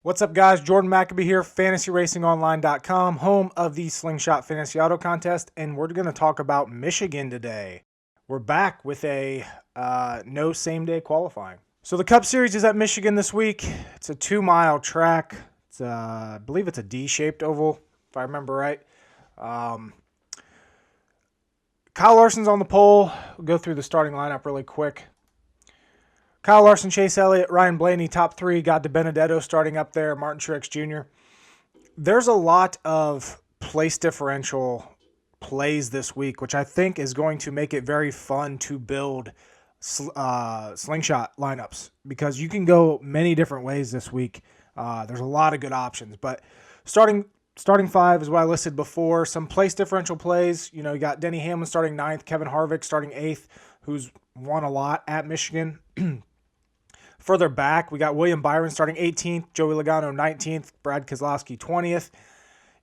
What's up, guys? Jordan McAbee here, fantasyracingonline.com, home of the Slingshot Fantasy Auto Contest, and we're going to talk about Michigan today. We're back with a no same-day qualifying. So the Cup Series is at Michigan this week. It's a 2-mile track. It's I believe it's a D-shaped oval, if I remember right. Kyle Larson's on the pole. We'll go through the starting lineup really quick. Kyle Larson, Chase Elliott, Ryan Blaney, top three. Got DiBenedetto starting up there, Martin Truex Jr. There's a lot of place differential plays this week, which I think is going to make it very fun to build slingshot lineups because you can go many different ways this week. There's a lot of good options, but starting five is what I listed before. Some place differential plays. You got Denny Hamlin starting 9th, Kevin Harvick starting 8th, who's won a lot at Michigan. Further back, we got William Byron starting 18th, Joey Logano 19th, Brad Keselowski 20th.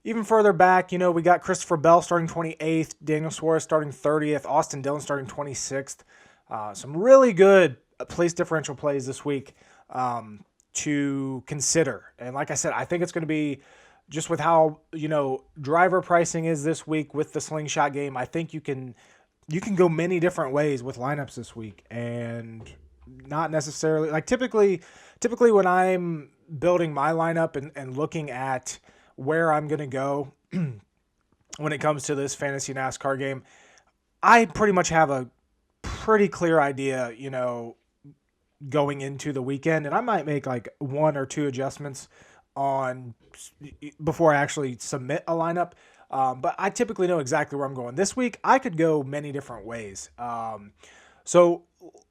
Even further back, we got Christopher Bell starting 28th, Daniel Suarez starting 30th, Austin Dillon starting 26th. Some really good place differential plays this week to consider. And like I said, I think it's going to be just with how, driver pricing is this week with the slingshot game. I think you can go many different ways with lineups this week, and not necessarily like typically when I'm building my lineup and looking at where I'm going to go when it comes to this fantasy NASCAR game, I pretty much have a pretty clear idea, going into the weekend, and I might make like 1 or 2 adjustments on before I actually submit a lineup. But I typically know exactly where I'm going. This week, I could go many different ways. So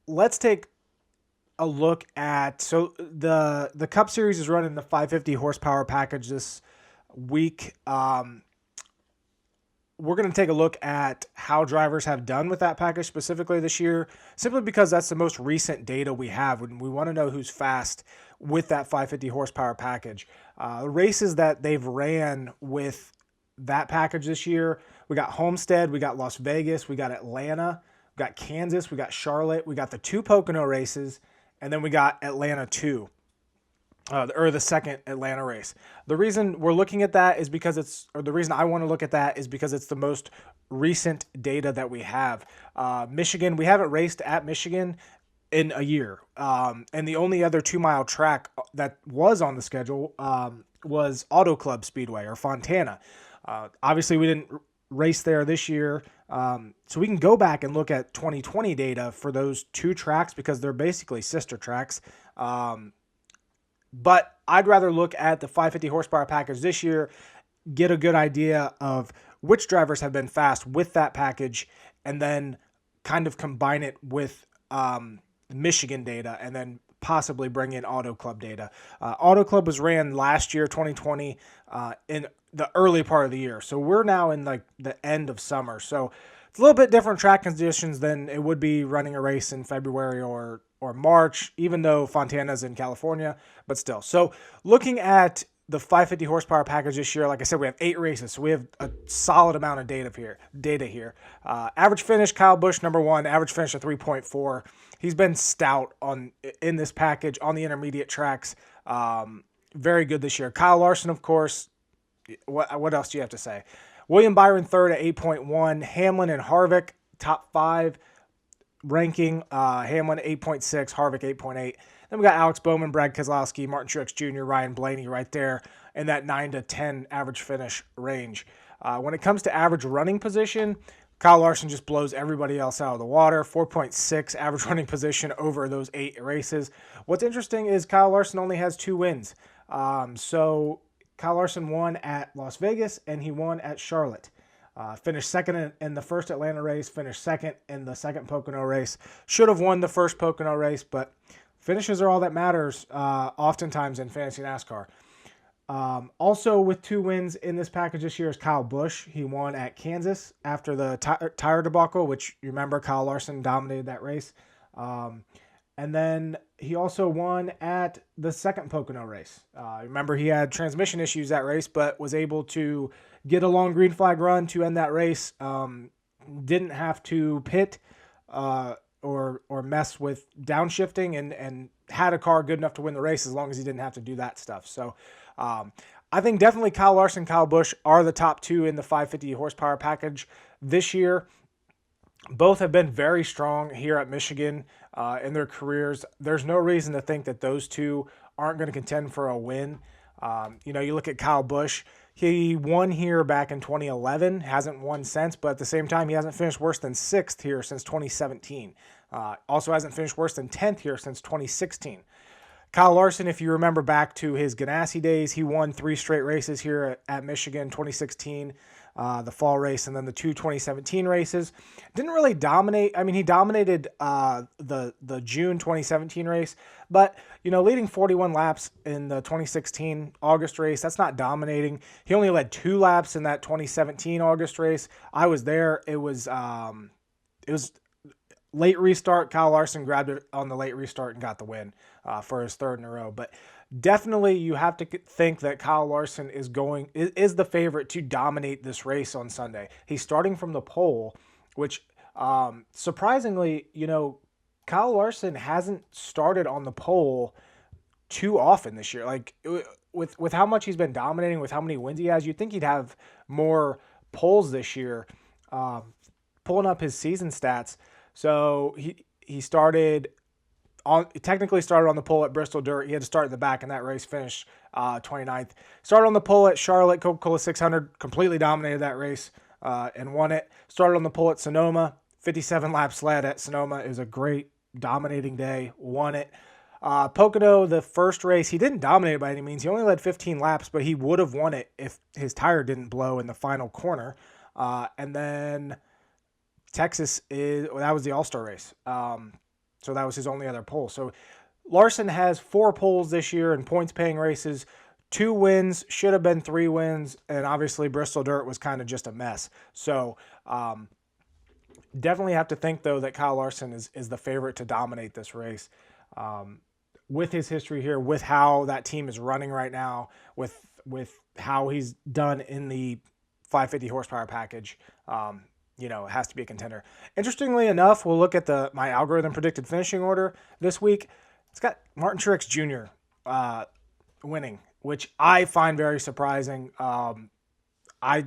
let's take a look at, the Cup Series is running the 550 horsepower package this week. We're going to take a look at how drivers have done with that package specifically this year, simply because that's the most recent data we have when we want to know who's fast with that 550 horsepower package. Races that they've ran with that package this year, we got Homestead, we got Las Vegas, we got Atlanta, we got Kansas, we got Charlotte, we got the 2 Pocono races, and then we got Atlanta 2, or the second Atlanta race. The reason we're looking at that is because the reason I want to look at that is because it's the most recent data that we have. Michigan, we haven't raced at Michigan in a year. And the only other 2-mile track that was on the schedule was Auto Club Speedway, or Fontana. Obviously, we didn't race there this year, so we can go back and look at 2020 data for those 2 tracks because they're basically sister tracks. But I'd rather look at the 550 horsepower package this year, get a good idea of which drivers have been fast with that package, and then kind of combine it with Michigan data, and then possibly bring in Auto Club data. Auto Club was ran last year, 2020, in the early part of the year. So we're now in like the end of summer. So it's a little bit different track conditions than it would be running a race in February or March, even though Fontana's in California, but still. So looking at the 550 horsepower package this year, like I said, we have 8 races, so we have a solid amount of data here. Average finish, Kyle Busch, number 1, average finish of 3.4. He's been stout in this package on the intermediate tracks. Very good this year. Kyle Larson, of course. What else do you have to say? William Byron, 3rd at 8.1. Hamlin and Harvick, top 5 ranking. Hamlin 8.6, Harvick 8.8. Then we got Alex Bowman, Brad Keselowski, Martin Truex Jr., Ryan Blaney right there in that 9 to 10 average finish range. When it comes to average running position, Kyle Larson just blows everybody else out of the water. 4.6 average running position over those 8 races. What's interesting is Kyle Larson only has 2 wins. So Kyle Larson won at Las Vegas, and he won at Charlotte. Finished second in the first Atlanta race, finished second in the second Pocono race. Should have won the first Pocono race, but finishes are all that matters oftentimes in fantasy NASCAR. Also with 2 wins in this package this year is Kyle Busch. He won at Kansas after the tire debacle, which you remember Kyle Larson dominated that race. And then he also won at the second Pocono race. Remember, he had transmission issues that race, but was able to get a long green flag run to end that race. Didn't have to pit or mess with downshifting and had a car good enough to win the race as long as he didn't have to do that stuff. So I think definitely Kyle Larson, Kyle Busch are the top two in the 550 horsepower package this year. Both have been very strong here at Michigan in their careers. There's no reason to think that those two aren't going to contend for a win. You look at Kyle Busch. He won here back in 2011, hasn't won since, but at the same time, he hasn't finished worse than 6th here since 2017. Also hasn't finished worse than 10th here since 2016. Kyle Larson, if you remember back to his Ganassi days, he won 3 straight races here at Michigan, 2016, the fall race, and then the 2 2017 races. Didn't really dominate. I mean, he dominated the June 2017 race, but, leading 41 laps in the 2016 August race, that's not dominating. He only led 2 laps in that 2017 August race. I was there. It was late restart. Kyle Larson grabbed it on the late restart and got the win for his 3rd in a row. But definitely you have to think that Kyle Larson is the favorite to dominate this race on Sunday. He's starting from the pole, which surprisingly, Kyle Larson hasn't started on the pole too often this year. Like with how much he's been dominating, with how many wins he has, you'd think he'd have more poles this year. Pulling up his season stats. So he technically started on the pole at Bristol Dirt. He had to start in the back in that race, finished 29th. Started on the pole at Charlotte Coca-Cola 600, completely dominated that race and won it. Started on the pole at Sonoma, 57 laps led at Sonoma. It was a great dominating day, won it. Pocono, the first race, he didn't dominate by any means. He only led 15 laps, but he would have won it if his tire didn't blow in the final corner. And then Texas that was the All-Star race. So that was his only other pole. So Larson has 4 poles this year in points-paying races, 2 wins, should have been 3 wins, and obviously Bristol Dirt was kind of just a mess. So definitely have to think, though, that Kyle Larson is the favorite to dominate this race. With his history here, with how that team is running right now, with how he's done in the 550 horsepower package, it has to be a contender. Interestingly enough, we'll look at my algorithm predicted finishing order this week. It's got Martin Truex Jr. Winning, which I find very surprising. I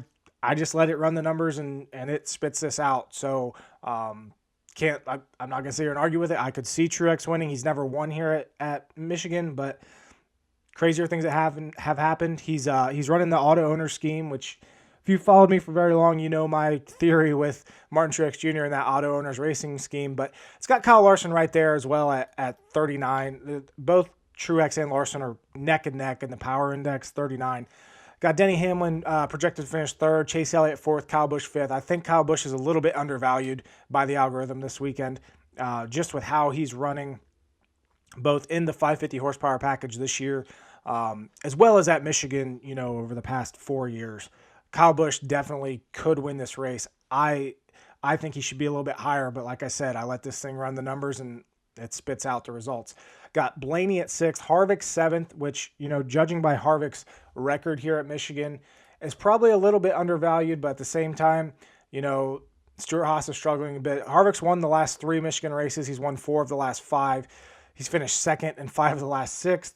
just let it run the numbers and it spits this out. So I'm not going to sit here and argue with it. I could see Truex winning. He's never won here at Michigan, but crazier things that have happened. He's running the auto owner scheme, which, if you followed me for very long, you know my theory with Martin Truex Jr. and that auto owners racing scheme. But it's got Kyle Larson right there as well at 39. Both Truex and Larson are neck and neck in the power index, 39. Got Denny Hamlin projected to finish 3rd, Chase Elliott 4th, Kyle Busch 5th. I think Kyle Busch is a little bit undervalued by the algorithm this weekend, just with how he's running both in the 550 horsepower package this year, as well as at Michigan, over the past 4 years. Kyle Busch definitely could win this race. I think he should be a little bit higher, but like I said, I let this thing run the numbers and it spits out the results. Got Blaney at 6th, Harvick 7th, which, judging by Harvick's record here at Michigan, is probably a little bit undervalued, but at the same time, Stuart Haas is struggling a bit. Harvick's won the last 3 Michigan races. He's won 4 of the last 5. He's finished 2nd in 5 of the last 6.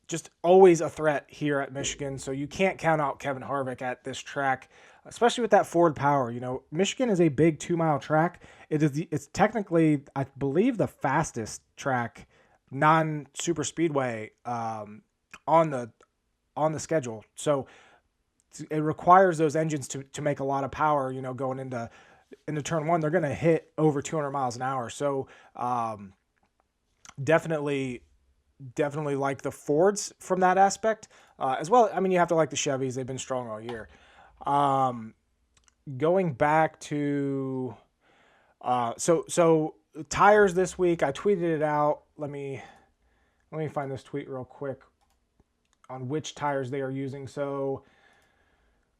Just always a threat here at Michigan, so you can't count out Kevin Harvick at this track, especially with that Ford power. Michigan is a big 2-mile track. It's technically, I believe, the fastest track, non-super speedway on the schedule. So it requires those engines to make a lot of power. Going into turn 1, they're going to hit over 200 miles an hour. So definitely like the Fords from that aspect as well. I mean, you have to like the Chevys. They've been strong all year. Going back to so tires this week, I tweeted it out. Let me find this tweet real quick on which tires they are using. So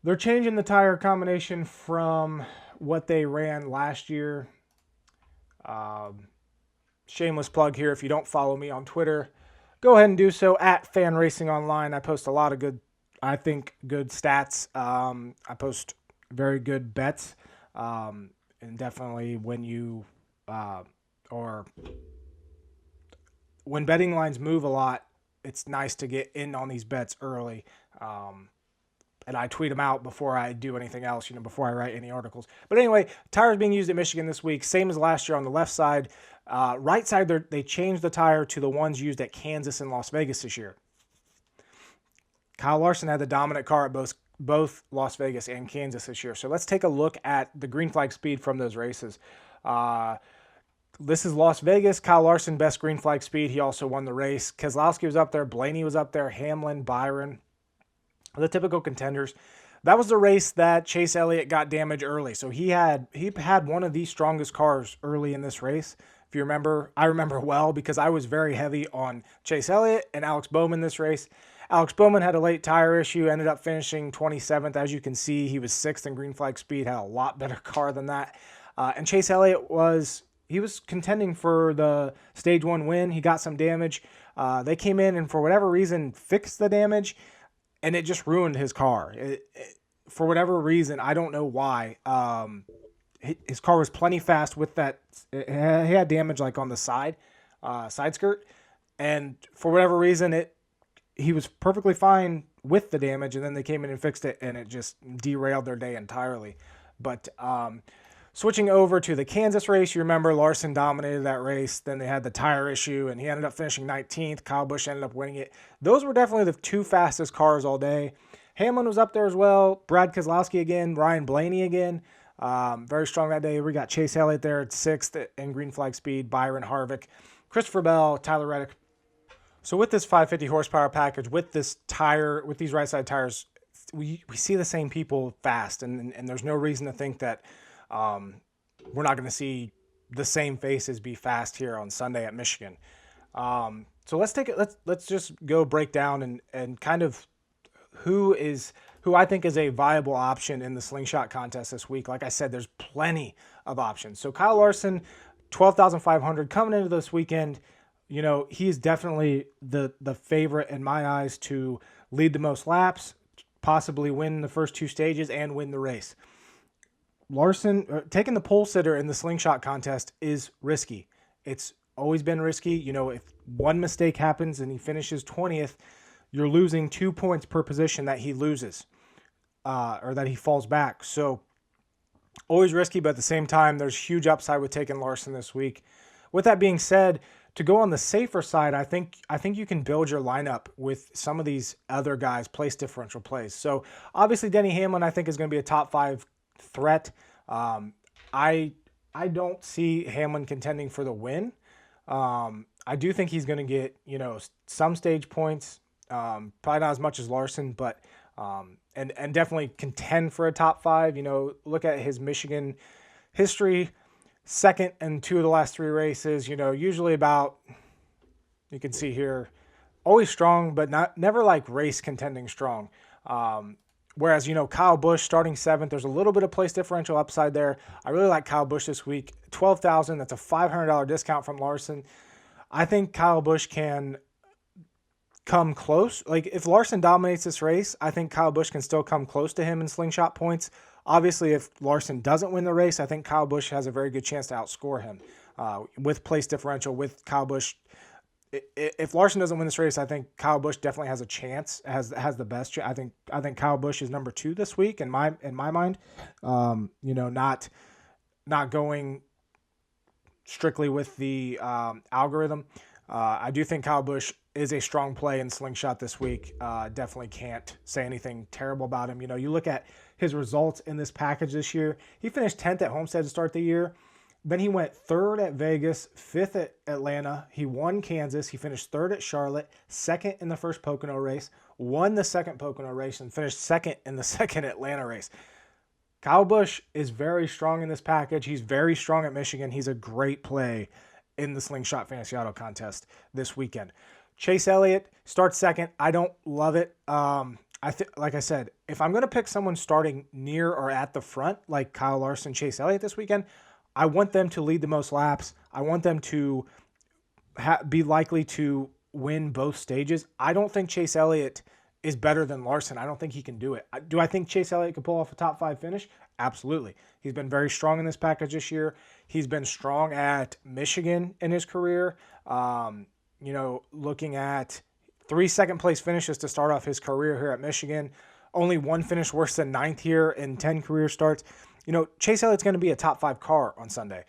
they're changing the tire combination from what they ran last year. Shameless plug here. If you don't follow me on Twitter, go ahead and do so at Fan Racing Online. I post a lot of good stats. I post very good bets. and definitely when you or when betting lines move a lot, it's nice to get in on these bets early. And I tweet them out before I do anything else, before I write any articles. But anyway, tires being used at Michigan this week, same as last year on the left side. Right side, they changed the tire to the ones used at Kansas and Las Vegas this year. Kyle Larson had the dominant car at both Las Vegas and Kansas this year. So let's take a look at the green flag speed from those races. This is Las Vegas. Kyle Larson, best green flag speed. He also won the race. Keselowski was up there. Blaney was up there. Hamlin, Byron, the typical contenders. That was the race that Chase Elliott got damaged early. So he had one of the strongest cars early in this race. If you remember, I remember well because I was very heavy on Chase Elliott and Alex Bowman this race. Alex Bowman had a late tire issue, ended up finishing 27th. As you can see, he was 6th in green flag speed, had a lot better car than that. And Chase Elliott was contending for the stage 1 win. He got some damage. They came in and for whatever reason fixed the damage, and it just ruined his car. For whatever reason, I don't know why. His car was plenty fast with that. He had damage like on the side skirt, and for whatever reason, he was perfectly fine with the damage, and then they came in and fixed it, and it just derailed their day entirely. But switching over to the Kansas race, you remember Larson dominated that race. Then they had the tire issue, and he ended up finishing 19th. Kyle Busch ended up winning it. Those were definitely the two fastest cars all day. Hamlin was up there as well. Brad Keselowski again. Ryan Blaney again. Very strong that day. We got Chase Elliott there at 6th in green flag speed. Byron, Harvick, Christopher Bell, Tyler Reddick. So with this 550 horsepower package, with this tire, with these right side tires, we see the same people fast, and there's no reason to think that we're not going to see the same faces be fast here on Sunday at Michigan. So let's just go break down and kind of who I think is a viable option in the Slingshot contest this week. Like I said, there's plenty of options. So Kyle Larson, 12,500 coming into this weekend. He's definitely the favorite in my eyes to lead the most laps, possibly win the first 2 stages, and win the race. Larson, taking the pole sitter in the Slingshot contest is risky. It's always been risky. If one mistake happens and he finishes 20th, you're losing 2 points per position that he loses or that he falls back. So always risky, but at the same time, there's huge upside with taking Larson this week. With that being said, to go on the safer side, I think you can build your lineup with some of these other guys' place differential plays. So obviously Denny Hamlin, I think, is going to be a top 5 threat. I don't see Hamlin contending for the win. I do think he's going to get some stage points, probably not as much as Larson, but and definitely contend for a top 5. Look at his Michigan history. 2nd in 2 of the last 3 races, usually about, you can see here, always strong, but never like race contending strong. Whereas, Kyle Busch starting 7th, there's a little bit of place differential upside there. I really like Kyle Busch this week. 12,000, that's a $500 discount from Larson. I think Kyle Busch can come close. Like, if Larson dominates this race, I think Kyle Busch can still come close to him in Slingshot points. Obviously, if Larson doesn't win the race, I think Kyle Busch has a very good chance to outscore him with place differential, with Kyle Busch. If Larson doesn't win this race, I think Kyle Busch definitely has a chance, has the best chance. I think Kyle Busch is number 2 this week in my mind. Not going strictly with the algorithm. I do think Kyle Busch is a strong play in Slingshot this week. Definitely can't say anything terrible about him. You look at his results in this package this year. He finished 10th at Homestead to start the year. Then he went 3rd at Vegas, 5th at Atlanta. He won Kansas. He finished 3rd at Charlotte, 2nd in the first Pocono race, won the 2nd Pocono race, and finished 2nd in the 2nd Atlanta race. Kyle Busch is very strong in this package. He's very strong at Michigan. He's a great play in the Slingshot Fantasy Auto Contest this weekend. Chase Elliott starts 2nd. I don't love it. Like I said, if I'm going to pick someone starting near or at the front, like Kyle Larson, Chase Elliott this weekend, I want them to lead the most laps. I want them to be likely to win both stages. I don't think Chase Elliott is better than Larson. I don't think he can do it. Do I think Chase Elliott could pull off a top 5 finish? Absolutely. He's been very strong in this package this year. He's been strong at Michigan in his career. Looking at 3 second-place finishes to start off his career here at Michigan. Only one finish worse than 9th here in 10 career starts. Chase Elliott's going to be a top 5 car on Sunday.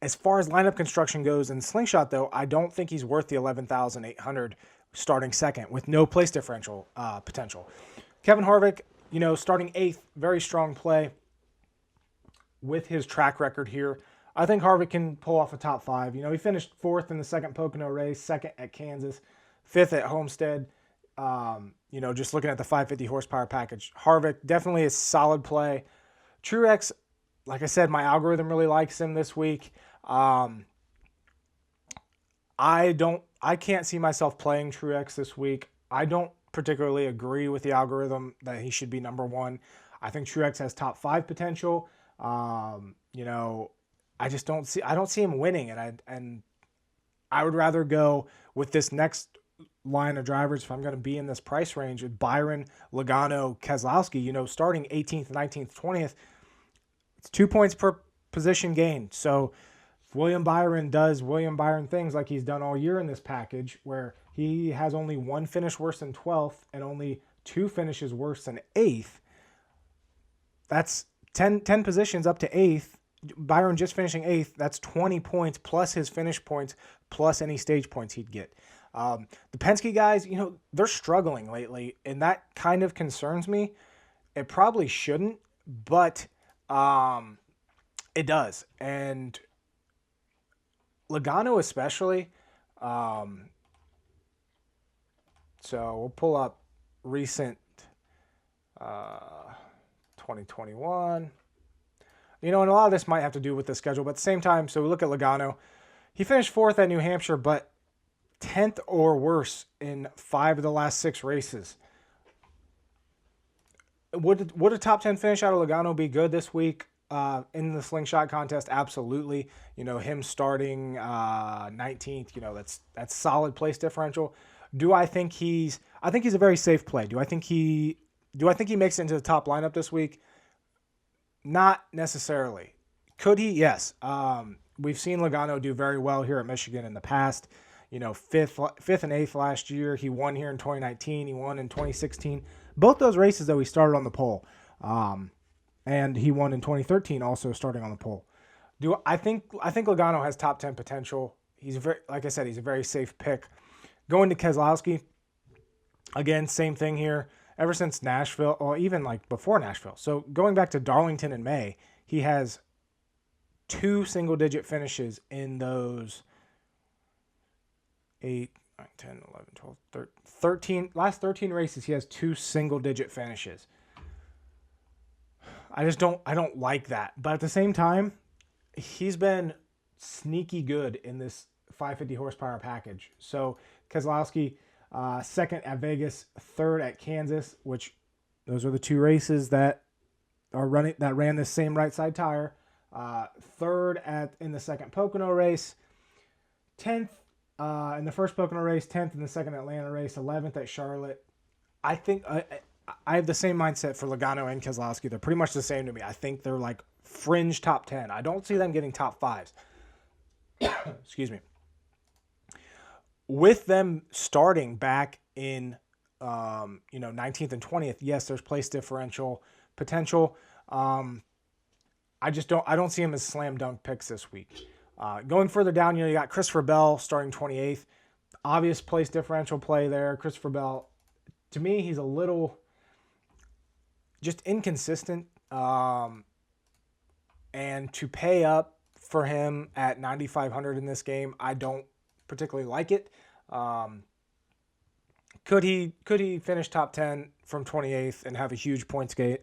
As far as lineup construction goes in Slingshot, though, I don't think he's worth the $11,800 starting second with no place differential potential. Kevin Harvick, starting 8th, very strong play with his track record here. I think Harvick can pull off a top 5. He finished 4th in the second Pocono race, 2nd at Kansas, 5th at Homestead. Just looking at the 550 horsepower package. Harvick, definitely a solid play. Truex, like I said, my algorithm really likes him this week. I can't see myself playing Truex this week. I don't particularly agree with the algorithm that he should be number 1. I think Truex has top 5 potential. I don't see him winning, and I would rather go with this next line of drivers if I'm going to be in this price range with Byron, Logano, Keselowski. Starting 18th, 19th, 20th, it's 2 points per position gain. So if William Byron does William Byron things like he's done all year in this package, where he has only 1 finish worse than 12th and only 2 finishes worse than 8th, that's 10 positions up to 8th. Byron just finishing 8th, that's 20 points plus his finish points plus any stage points he'd get. The Penske guys, they're struggling lately, and that kind of concerns me. It probably shouldn't, but it does. And Logano especially. So we'll pull up recent 2021. And a lot of this might have to do with the schedule, but at the same time, so we look at Logano. He finished 4th at New Hampshire, but 10th or worse in 5 of the last 6 races. Would a top 10 finish out of Logano be good this week in the Slingshot contest? Absolutely. Him starting 19th, that's solid place differential. Do I think he's a very safe play. Do I think he makes it into the top lineup this week? Not necessarily. Could he? Yes. We've seen Logano do very well here at Michigan in the past. 5th and 8th last year. He won here in 2019. He won in 2016. Both those races, though, he started on the pole. And he won in 2013 also starting on the pole. I think Logano has top 10 potential. He's like I said, he's a very safe pick. Going to Keselowski, again, same thing here. Ever since Nashville, or even like before Nashville. So going back to Darlington in May, he has 2 single-digit finishes in those 8, 9, 10, 11, 12, 13, last 13 races. He has 2 single-digit finishes. I don't like that. But at the same time, he's been sneaky good in this 550 horsepower package. So Keselowski, 2nd at Vegas, 3rd at Kansas, which those are the 2 races that ran this same right side tire. 3rd in the second Pocono race, 10th in the first Pocono race, 10th in the second Atlanta race, 11th at Charlotte. I think I have the same mindset for Logano and Keselowski. They're pretty much the same to me. I think they're like fringe top 10. I don't see them getting top 5s. Excuse me. With them starting back in 19th and 20th, yes, there's place differential potential. I don't see him as slam dunk picks this week. Going further down, you got Christopher Bell starting 28th. Obvious place differential play there. Christopher Bell, to me, he's a little just inconsistent. And to pay up for him at 9,500 in this game, I don't particularly like it. Could he finish top 10 from 28th and have a huge points day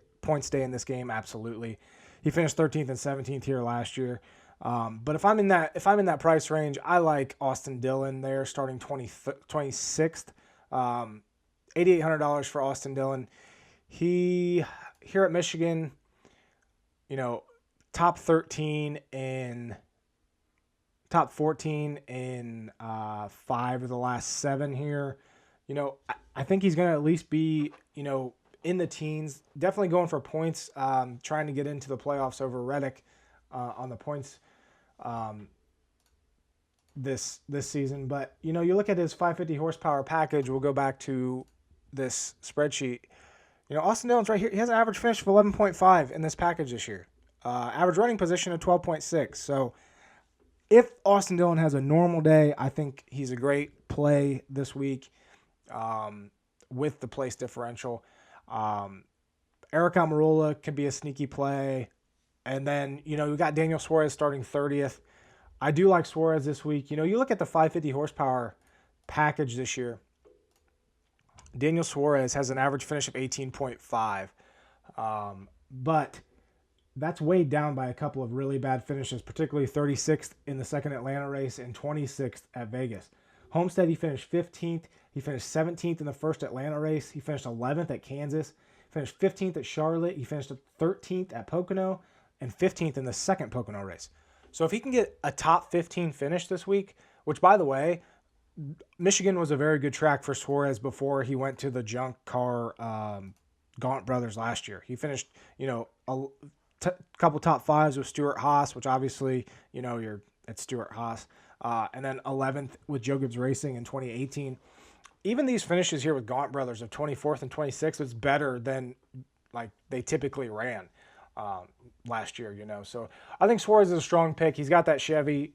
in this game? Absolutely. He finished 13th and 17th here last year. But if I'm in that price range, I like Austin Dillon there starting 26th. $8,800 for Austin Dillon. He here at Michigan, top 14 in 5 of the last 7 here. I think he's going to at least be, in the teens, definitely going for points, trying to get into the playoffs over Reddick on the points this season. But, you know, you look at his 550 horsepower package, we'll go back to this spreadsheet. You know, Austin Dillon's right here. He has an average finish of 11.5 in this package this year. Average running position of 12.6. So if Austin Dillon has a normal day, I think he's a great play this week with the place differential. Eric Almirola could be a sneaky play. And then, you know, we got Daniel Suarez starting 30th. I do like Suarez this week. You know, you look at the 550 horsepower package this year. Daniel Suarez has an average finish of 18.5. But that's weighed down by a couple of really bad finishes, particularly 36th in the second Atlanta race and 26th at Vegas. Homestead, he finished 15th. He finished 17th in the first Atlanta race. He finished 11th at Kansas. He finished 15th at Charlotte. He finished 13th at Pocono and 15th in the second Pocono race. So if he can get a top 15 finish this week, which, by the way, Michigan was a very good track for Suarez before he went to the junk car Gaunt Brothers last year. He finished, you know, a couple top fives with Stuart Haas, which obviously, you know, it's Stuart Haas. And then 11th with Joe Gibbs Racing in 2018. Even these finishes here with Gaunt Brothers of 24th and 26th, it's better than like they typically ran last year, you know. So I think Suarez is a strong pick. He's got that Chevy.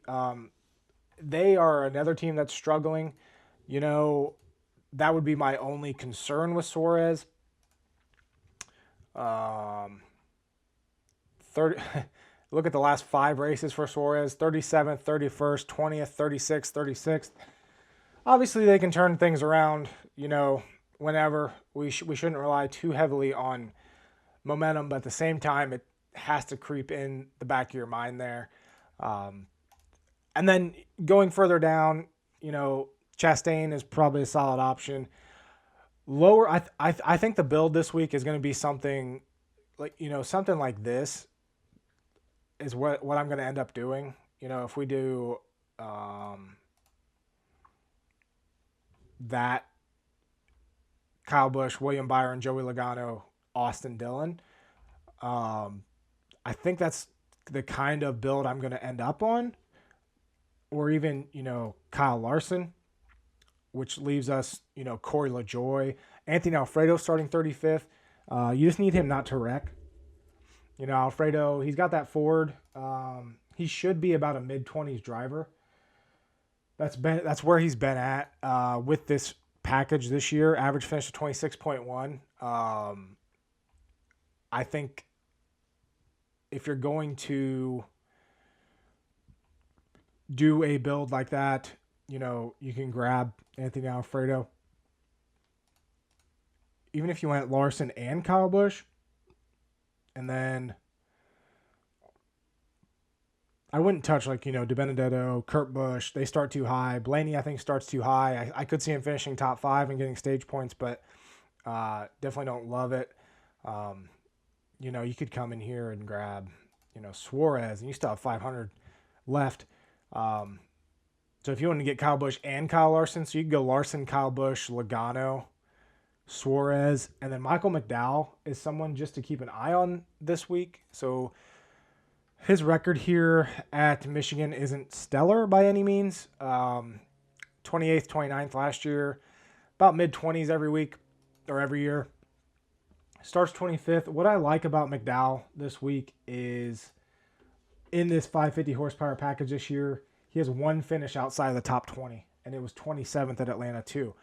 They are another team that's struggling. You know, that would be my only concern with Suarez. 30. Look at the last 5 races for Suarez: 37th, 31st, 20th, 36th, 36th. Obviously, they can turn things around, you know, whenever. We shouldn't rely too heavily on momentum, but at the same time, it has to creep in the back of your mind there. And then going further down, you know, Chastain is probably a solid option. Lower, I think the build this week is going to be something like, you know, something like this is what I'm going to end up doing. You know, if we do that, Kyle Busch, William Byron, Joey Logano, Austin Dillon, I think that's the kind of build I'm going to end up on. Or even, you know, Kyle Larson, which leaves us, you know, Corey LaJoie, Anthony Alfredo starting 35th. You just need him not to wreck. You know, Alfredo, he's got that Ford. He should be about a mid-20s driver. That's where he's been at with this package this year. Average finish of 26.1. I think if you're going to do a build like that, you know, you can grab Anthony Alfredo. Even if you went Larson and Kyle Busch, and then I wouldn't touch, like, you know, DiBenedetto, Kurt Busch. They start too high. Blaney, I think, starts too high. I could see him finishing top 5 and getting stage points, but definitely don't love it. You know, you could come in here and grab, you know, Suarez, and you still have 500 left. So if you want to get Kyle Busch and Kyle Larson, so you can go Larson, Kyle Busch, Logano, Suarez, and then Michael McDowell is someone just to keep an eye on this week. So his record here at Michigan isn't stellar by any means. 28th, 29th last year, about mid-20s every week or every year. Starts 25th. What I like about McDowell this week is in this 550 horsepower package this year, he has one finish outside of the top 20, and it was 27th at Atlanta too.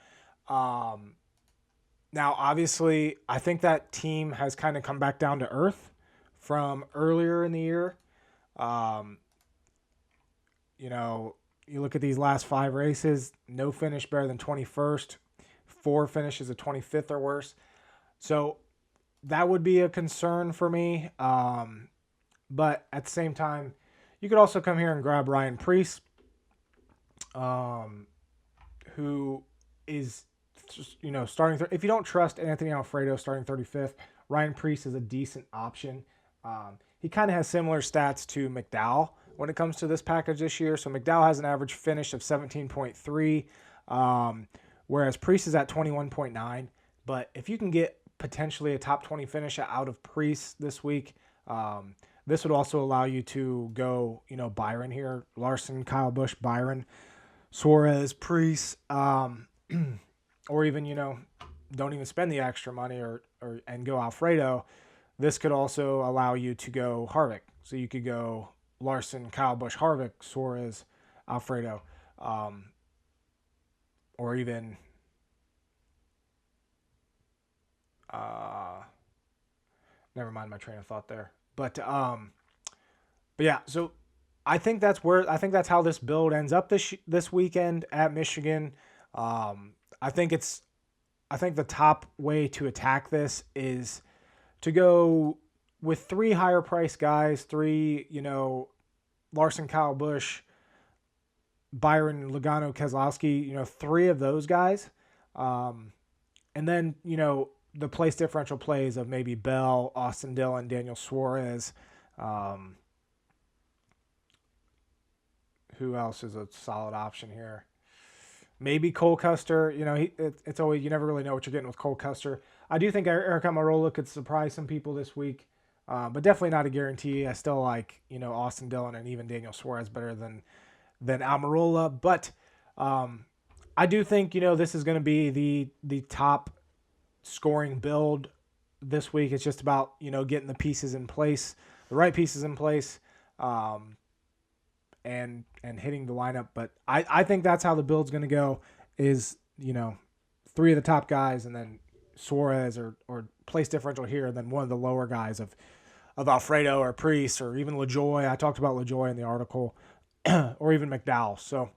Now, obviously, I think that team has kind of come back down to earth from earlier in the year. You know, you look at these last 5 races, no finish better than 21st, 4 finishes of 25th or worse. So that would be a concern for me. But at the same time, you could also come here and grab Ryan Preece, who is, you know, starting. If you don't trust Anthony Alfredo starting 35th, Ryan Preece is a decent option. He kind of has similar stats to McDowell when it comes to this package this year. So McDowell has an average finish of 17.3, whereas Preece is at 21.9. But if you can get potentially a top 20 finish out of Preece this week. This would also allow you to go, Byron here, Larson, Kyle Busch, Byron, Suarez, Preece, or even, don't even spend the extra money and go Alfredo. This could also allow you to go Harvick. So you could go Larson, Kyle Busch, Harvick, Suarez, Alfredo, or even never mind my train of thought there. But yeah, so I think that's how this build ends up this weekend at Michigan. I think the top way to attack this is to go with 3 higher price guys, 3, Larson, Kyle Busch, Byron, Logano, Keselowski, 3 of those guys. And then, the place differential plays of maybe Bell, Austin Dillon, Daniel Suarez. Who else is a solid option here? Maybe Cole Custer. It's always, you never really know what you're getting with Cole Custer. I do think Eric Almirola could surprise some people this week, but definitely not a guarantee. I still like, Austin Dillon and even Daniel Suarez better than Almirola. But I do think, this is going to be the top scoring build this week. It's just about, getting the pieces in place, the right pieces in place, and hitting the lineup. But I think that's how the build's going to go is, 3 of the top guys and then Suarez or place differential here, and then one of the lower guys of Alfredo or Preece or even LaJoie. I talked about LaJoie in the article, or even Mcdowell. So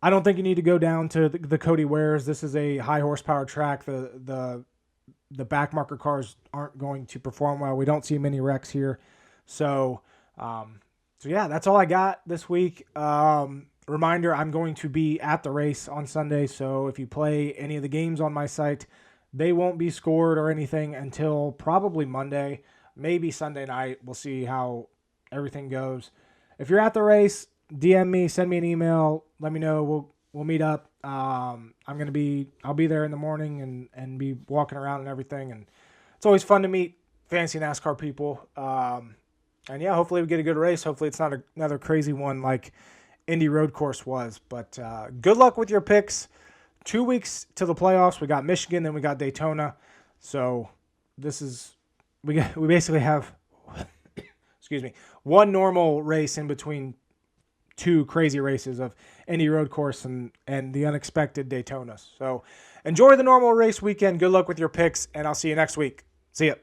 I don't think you need to go down to the Cody Wares. This is a high horsepower track. The backmarker cars aren't going to perform well. We don't see many wrecks here. So yeah, that's all I got this week. Reminder, I'm going to be at the race on Sunday. So if you play any of the games on my site, they won't be scored or anything until probably Monday, maybe Sunday night. We'll see how everything goes. If you're at the race, DM me, send me an email, let me know. We'll meet up. I'll be there in the morning and be walking around and everything. And it's always fun to meet fancy NASCAR people. And yeah, hopefully we get a good race. Hopefully it's not another crazy one like Indy Road Course was. But good luck with your picks. 2 weeks to the playoffs. We got Michigan, then we got Daytona. So we basically have one normal race in between 2 crazy races of Indy Road Course and the unexpected Daytona. So enjoy the normal race weekend. Good luck with your picks, and I'll see you next week. See ya.